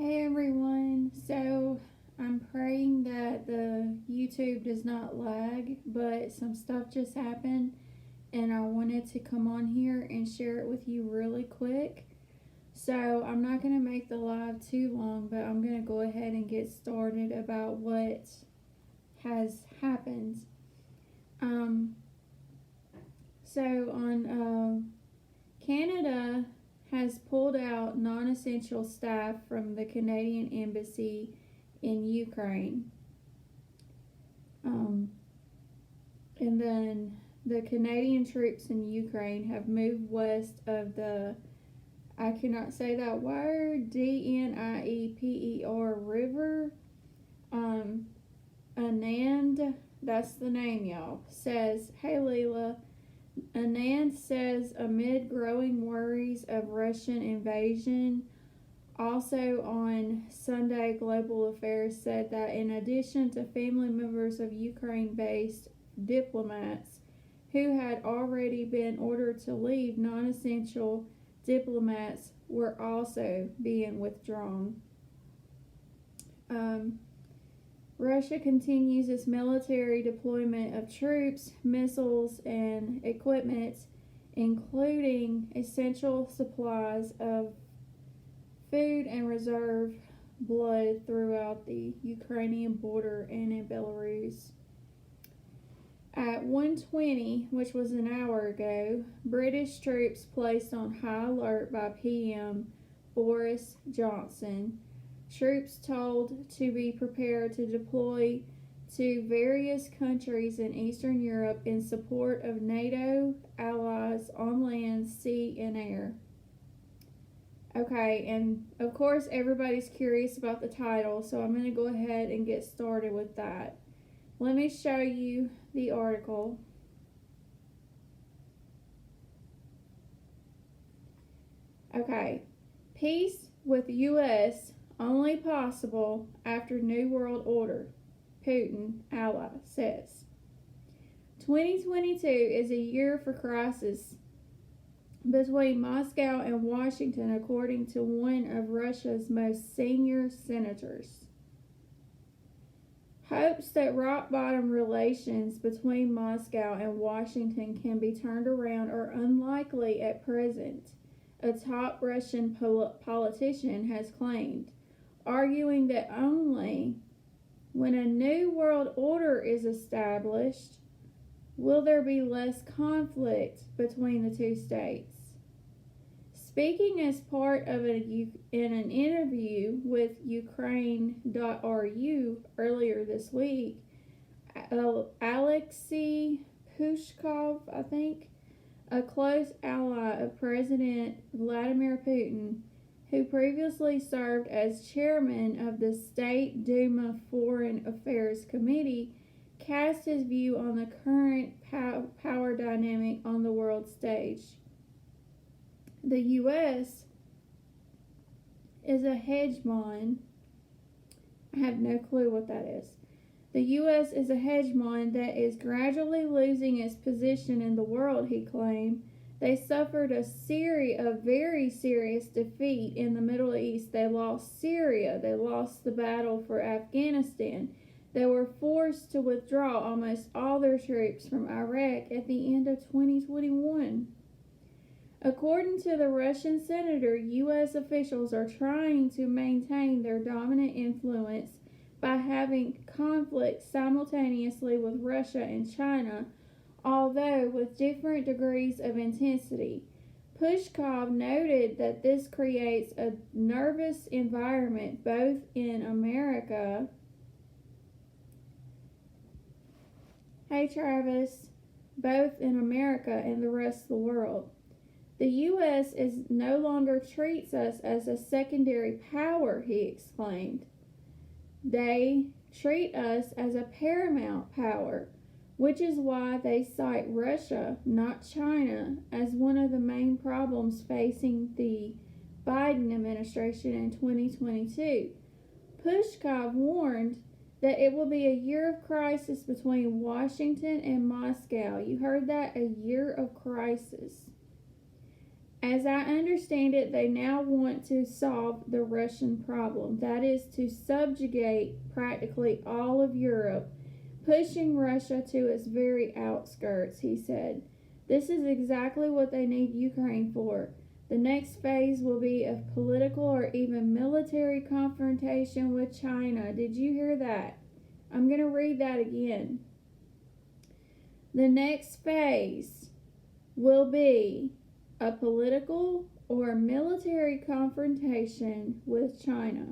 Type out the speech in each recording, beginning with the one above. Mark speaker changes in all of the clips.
Speaker 1: Hey everyone, so I'm praying that the YouTube does not lag, but some stuff just happened and I wanted to come on here and share it with you really quick. So I'm not going to make the live too long, but I'm going to go ahead and get started about what has happened. Um, so Canada has pulled out non-essential staff from the Canadian embassy in Ukraine. And then the Canadian troops in Ukraine have moved west of the, I cannot say that word, Dnieper River. Anand, that's the name, y'all, says, hey Leela, Anand says amid growing worries of Russian invasion. Also on Sunday, Global Affairs said that in addition to family members of Ukraine-based diplomats who had already been ordered to leave, non-essential diplomats were also being withdrawn. Russia continues its military deployment of troops, missiles, and equipment, including essential supplies of food and reserve blood throughout the Ukrainian border and in Belarus. At 1:20, which was an hour ago, British troops placed on high alert by PM Boris Johnson. Troops told to be prepared to deploy to various countries in Eastern Europe in support of NATO allies on land, sea, and air. Okay, and of course everybody's curious about the title, so I'm going to go ahead and get started with that. Let me show you the article. Okay, peace with U.S. only possible after New World Order, Putin ally says. 2022 is a year for crisis between Moscow and Washington, according to one of Russia's most senior senators. Hopes that rock-bottom relations between Moscow and Washington can be turned around are unlikely at present, a top Russian politician has claimed, arguing that only when a new world order is established will there be less conflict between the two states. Speaking as part of in an interview with Ukraine.ru earlier this week, Alexei Pushkov, I think, a close ally of President Vladimir Putin, who previously served as chairman of the State Duma Foreign Affairs Committee, cast his view on the current power dynamic on the world stage. The U.S. is a hegemon. I have no clue what that is. The U.S. is a hegemon that is gradually losing its position in the world, he claimed. They suffered a very serious defeat in the Middle East. They lost Syria. They lost the battle for Afghanistan. They were forced to withdraw almost all their troops from Iraq at the end of 2021. According to the Russian senator, U.S. officials are trying to maintain their dominant influence by having conflict simultaneously with Russia and China, although with different degrees of intensity. Pushkov noted that this creates a nervous environment both in America. Hey Travis, both in America and the rest of the world. The U.S. no longer treats us as a secondary power, he exclaimed. They treat us as a paramount power, which is why they cite Russia, not China, as one of the main problems facing the Biden administration in 2022. Pushkov warned that it will be a year of crisis between Washington and Moscow. You heard that? A year of crisis. As I understand it, they now want to solve the Russian problem. That is to subjugate practically all of Europe, pushing Russia to its very outskirts, he said. This is exactly what they need Ukraine for. The next phase will be of political or even military confrontation with China. Did you hear that? I'm going to read that again. The next phase will be a political or military confrontation with China.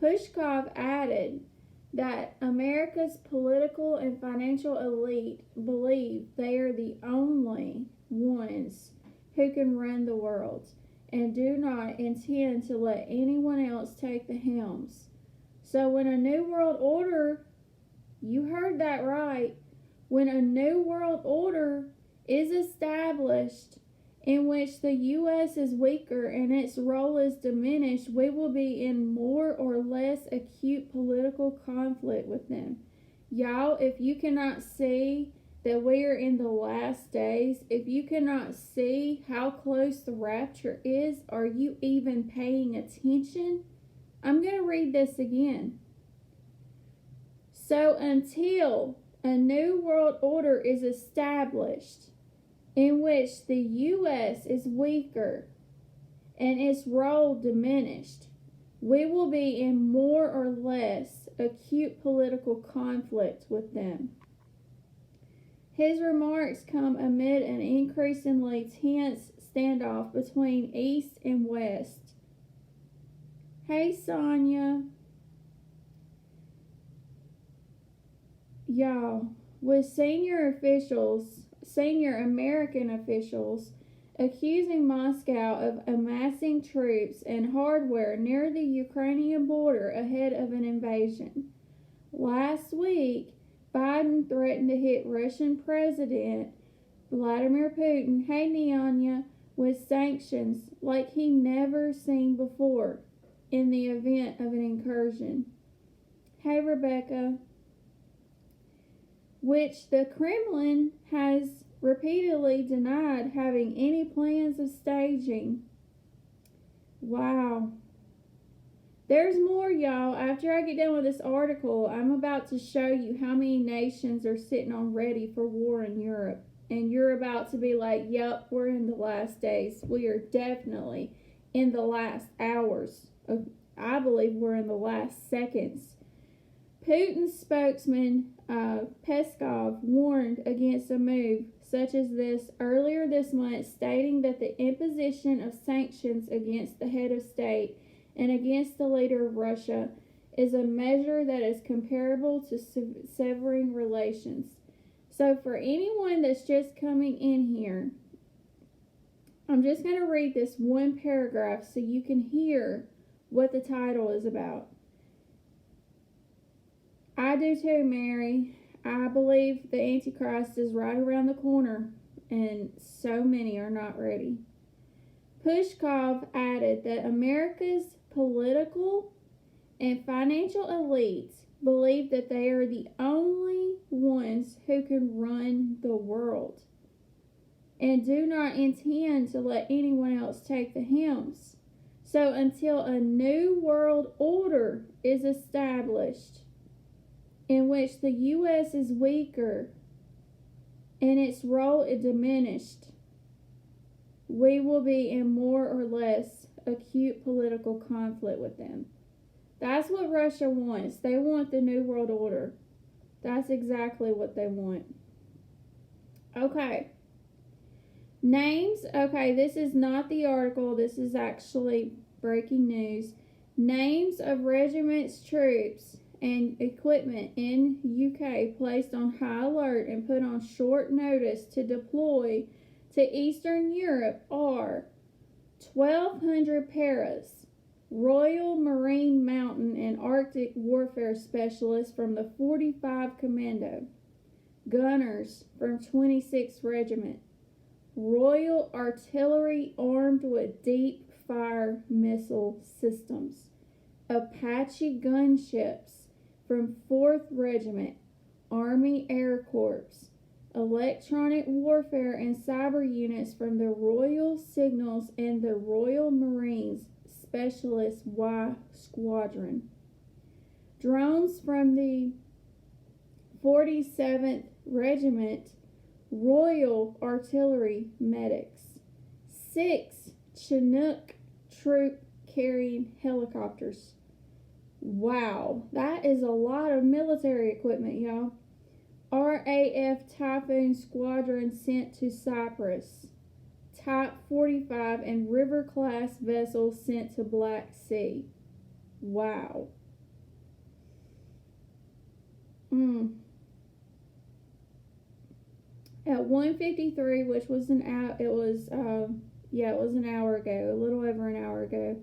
Speaker 1: Pushkov added that America's political and financial elite believe they are the only ones who can run the world and do not intend to let anyone else take the helms. So when a new world order, you heard that right, when a new world order is established in which the U.S. is weaker and its role is diminished, we will be in more or less acute political conflict with them. Y'all, if you cannot see that we are in the last days, if you cannot see how close the rapture is, are you even paying attention? I'm going to read this again. So until a new world order is established, in which the U.S. is weaker and its role diminished, we will be in more or less acute political conflict with them. His remarks come amid an increasingly tense standoff between East and West. Hey, Sonia. Y'all, with senior American officials accusing Moscow of amassing troops and hardware near the Ukrainian border ahead of an invasion. Last week, Biden threatened to hit Russian President Vladimir Putin, hey Neanya, with sanctions like he never seen before in the event of an incursion. Hey Rebecca. Which the Kremlin has repeatedly denied having any plans of staging. Wow. There's more, y'all. After I get done with this article, I'm about to show you how many nations are sitting on ready for war in Europe. And you're about to be like, yep, we're in the last days. We are definitely in the last hours. I believe we're in the last seconds. Putin's spokesman, Peskov, warned against a move such as this earlier this month, stating that the imposition of sanctions against the head of state and against the leader of Russia is a measure that is comparable to severing relations. So for anyone that's just coming in here, I'm just going to read this one paragraph so you can hear what the title is about. I do too, Mary. I believe the Antichrist is right around the corner, and so many are not ready. Pushkov added that America's political and financial elites believe that they are the only ones who can run the world and do not intend to let anyone else take the helms. So until a new world order is established in which the U.S. is weaker and its role is diminished, we will be in more or less acute political conflict with them. That's what Russia wants. They want the New World Order. That's exactly what they want. Okay. Names. Okay, this is not the article. This is actually breaking news. Names of regiments, troops, and equipment in UK placed on high alert and put on short notice to deploy to Eastern Europe are 1,200 paras, Royal Marine Mountain and Arctic Warfare Specialists from the 45 Commando, gunners from 26th Regiment, Royal Artillery armed with deep fire missile systems, Apache gunships from 4th Regiment, Army Air Corps, electronic warfare and cyber units from the Royal Signals and the Royal Marines Specialist Y Squadron. Drones from the 47th Regiment Royal Artillery Medics. 6 Chinook troop carrying helicopters. Wow, that is a lot of military equipment, y'all. RAF Typhoon Squadron sent to Cyprus. Type 45 and River class vessels sent to Black Sea. Wow. At 1:53, which was an hour, it was an hour ago, a little over an hour ago.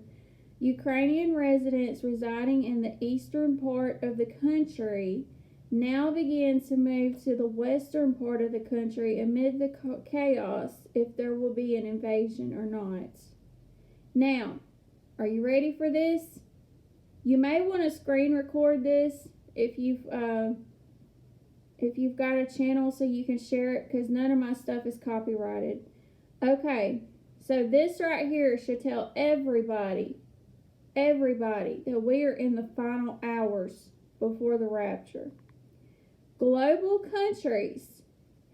Speaker 1: Ukrainian residents residing in the eastern part of the country now begin to move to the western part of the country amid the chaos if there will be an invasion or not. Now, are you ready for this? You may want to screen record this if you've got a channel so you can share it, because none of my stuff is copyrighted. Okay, so this right here should tell everybody that we are in the final hours before the rapture. Global countries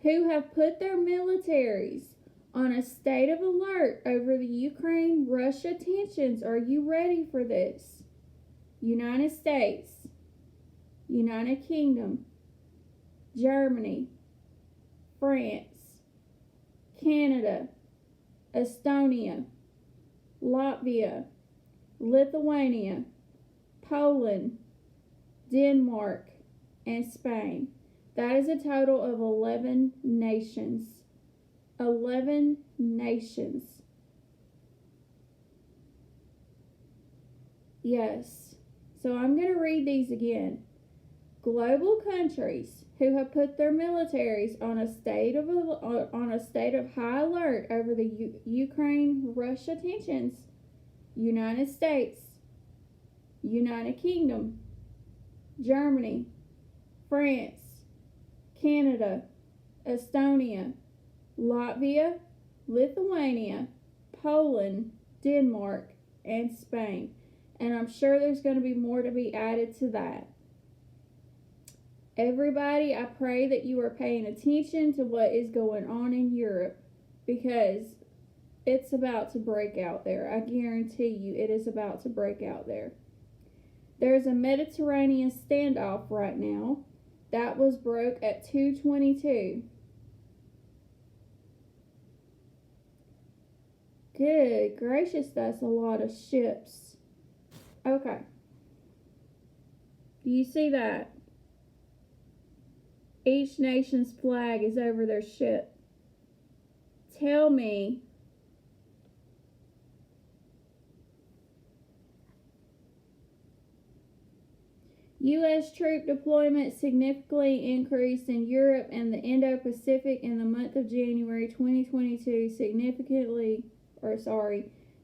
Speaker 1: who have put their militaries on a state of alert over the Ukraine-Russia tensions. Are you ready for this? United States, United Kingdom, Germany, France, Canada, Estonia, Latvia, Lithuania, Poland, Denmark, and Spain. That is a total of 11 nations. 11 nations. Yes. So I'm going to read these again. Global countries who have put their militaries on a state of high alert over the Ukraine-Russia tensions. United States, United Kingdom, Germany, France, Canada, Estonia, Latvia, Lithuania, Poland, Denmark, and Spain. And I'm sure there's going to be more to be added to that. Everybody, I pray that you are paying attention to what is going on in Europe, because it's about to break out there. I guarantee you it is about to break out there. There's a Mediterranean standoff right now. That was broke at 2:22. Good gracious, that's a lot of ships. Okay. Do you see that? Each nation's flag is over their ship. Tell me U.S. troop deployment significantly increased in Europe and the Indo-Pacific in the month of January 2022.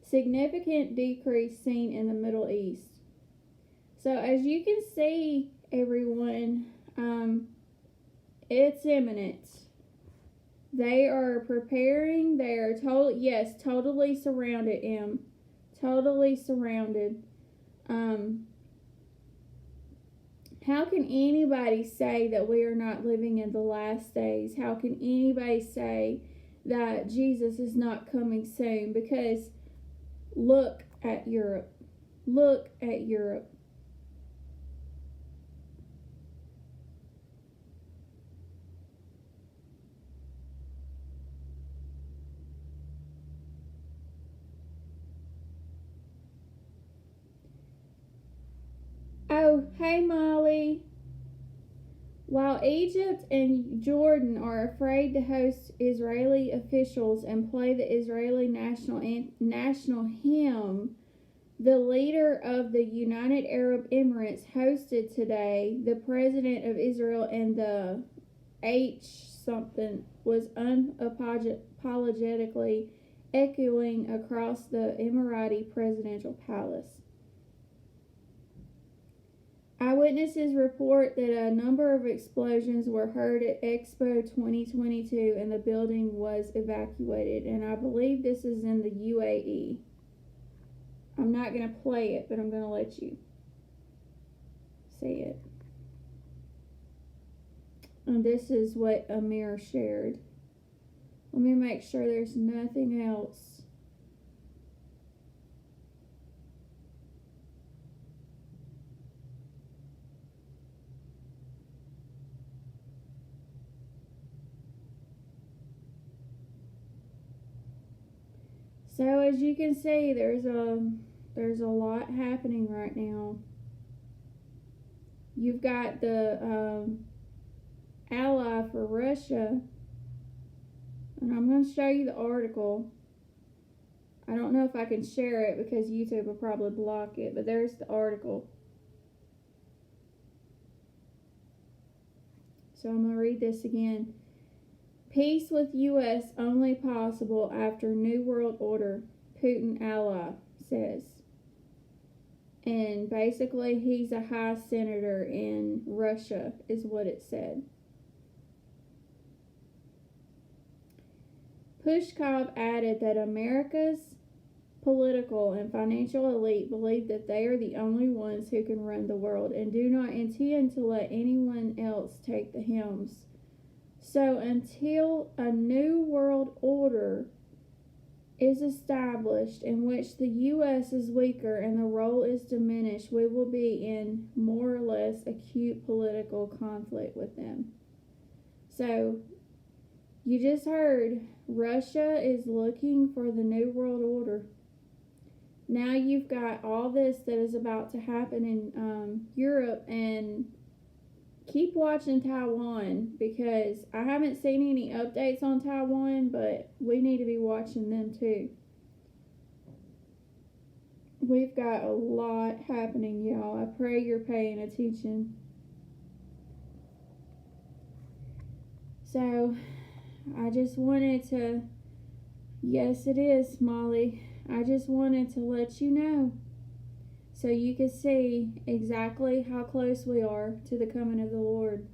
Speaker 1: Significant decrease seen in the Middle East. So as you can see, everyone, it's imminent. They are preparing. They are totally surrounded, Totally surrounded. How can anybody say that we are not living in the last days? How can anybody say that Jesus is not coming soon? Because look at Europe. Look at Europe. Oh, hey Marley. While Egypt and Jordan are afraid to host Israeli officials and play the Israeli national hymn, the leader of the United Arab Emirates hosted today. The president of Israel and the was unapologetically echoing across the Emirati presidential palace. Eyewitnesses report that a number of explosions were heard at Expo 2022 and the building was evacuated. And I believe this is in the UAE. I'm not going to play it, but I'm going to let you see it. And this is what Amir shared. Let me make sure there's nothing else. So as you can see, there's a lot happening right now. You've got the ally for Russia, and I'm going to show you the article. I don't know if I can share it because YouTube will probably block it, but there's the article. So I'm going to read this again. Peace with U.S. only possible after New World Order, Putin ally says. And basically, he's a high senator in Russia, is what it said. Pushkov added that America's political and financial elite believe that they are the only ones who can run the world and do not intend to let anyone else take the helms. So until a new world order is established in which the U.S. is weaker and the role is diminished, we will be in more or less acute political conflict with them. So you just heard Russia is looking for the new world order. Now you've got all this that is about to happen in Europe, and keep watching Taiwan because I haven't seen any updates on Taiwan, but we need to be watching them too. We've got a lot happening, y'all. I pray you're paying attention. So, I just wanted to, yes it is, Molly. I just wanted to let you know so you can see exactly how close we are to the coming of the Lord.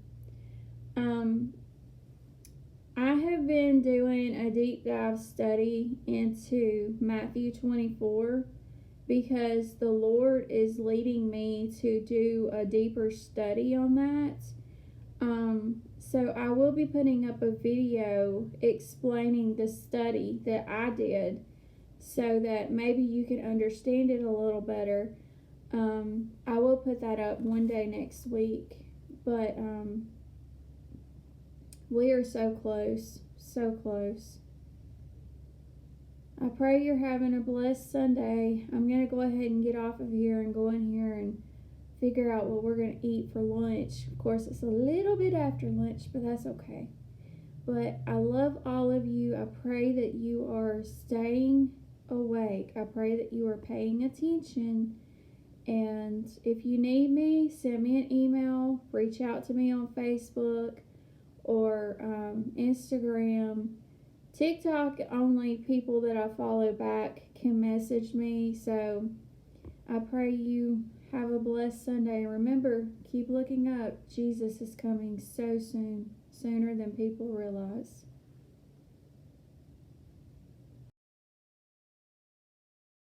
Speaker 1: I have been doing a deep dive study into Matthew 24 because the Lord is leading me to do a deeper study on that. So I will be putting up a video explaining the study that I did so that maybe you can understand it a little better. I will put that up one day next week, but we are so close, so close. I pray you're having a blessed Sunday. I'm going to go ahead and get off of here and go in here and figure out what we're going to eat for lunch. Of course, it's a little bit after lunch, but that's okay. But I love all of you. I pray that you are staying awake. I pray that you are paying attention. And if you need me, send me an email, reach out to me on Facebook or Instagram. TikTok, only people that I follow back can message me. So I pray you have a blessed Sunday. Remember, keep looking up. Jesus is coming so soon, sooner than people realize.